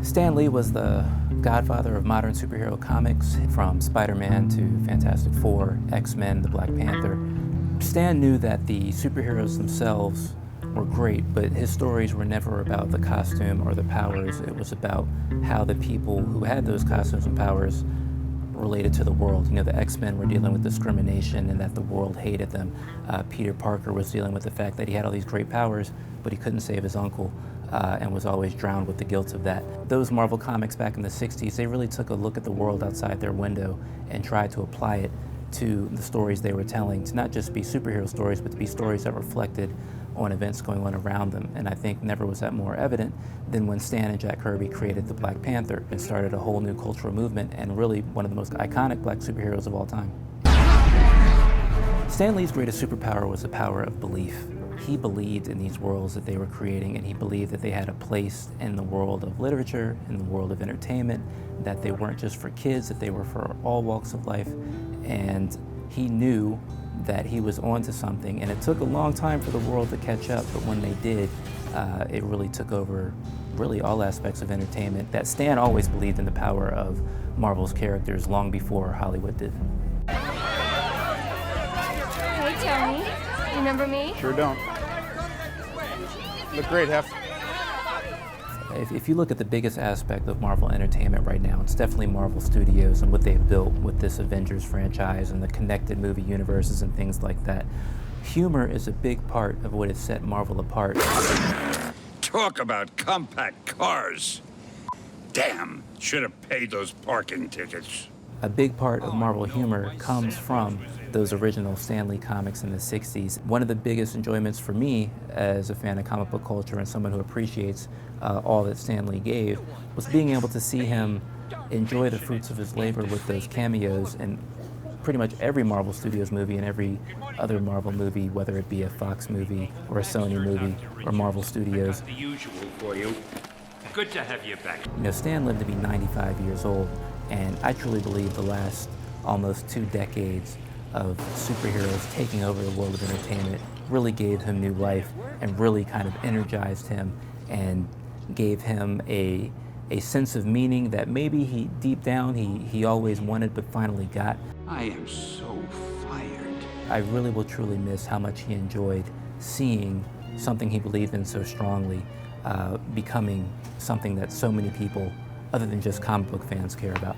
Stan Lee was the godfather of modern superhero comics, from Spider-Man to Fantastic Four, X-Men, the Black Panther. Stan knew that the superheroes themselves were great, but his stories were never about the costume or the powers. It was about how the people who had those costumes and powers related to the world. You know, the X-Men were dealing with discrimination and that the world hated them. Peter Parker was dealing with the fact that he had all these great powers, but he couldn't save his uncle and was always drowned with the guilt of that. Those Marvel comics back in the 60s, they really took a look at the world outside their window and tried to apply it to the stories they were telling, to not just be superhero stories, but to be stories that reflected on events going on around them. And I think never was that more evident than when Stan and Jack Kirby created the Black Panther and started a whole new cultural movement and really one of the most iconic black superheroes of all time. Stan Lee's greatest superpower was the power of belief. He believed in these worlds that they were creating, and he believed that they had a place in the world of literature, in the world of entertainment, that they weren't just for kids, that they were for all walks of life. And he knew that he was onto something, and it took a long time for the world to catch up, but when they did, it really took over really all aspects of entertainment. That Stan always believed in the power of Marvel's characters long before Hollywood did. Hey Tony, remember me? Sure don't. Look great, Hef. If you look at the biggest aspect of Marvel Entertainment right now, it's definitely Marvel Studios and what they've built with this Avengers franchise and the connected movie universes and things like that. Humor is a big part of what has set Marvel apart. Talk about compact cars. Damn, should have paid those parking tickets. A big part of Marvel humor comes from those original Stan Lee comics in the 60s. One of the biggest enjoyments for me as a fan of comic book culture and someone who appreciates all that Stan Lee gave was being able to see him enjoy the fruits of his labor with those cameos in pretty much every Marvel Studios movie and every other Marvel movie, whether it be a Fox movie or a Sony movie or Marvel Studios. The usual for you. Good to have you back. You know, Stan lived to be 95 years old, and I truly believe the last almost 2 decades of superheroes taking over the world of entertainment really gave him new life and really kind of energized him and gave him a sense of meaning that maybe he deep down he always wanted but finally got. I am so fired. I really will truly miss how much he enjoyed seeing something he believed in so strongly becoming something that so many people other than just comic book fans care about.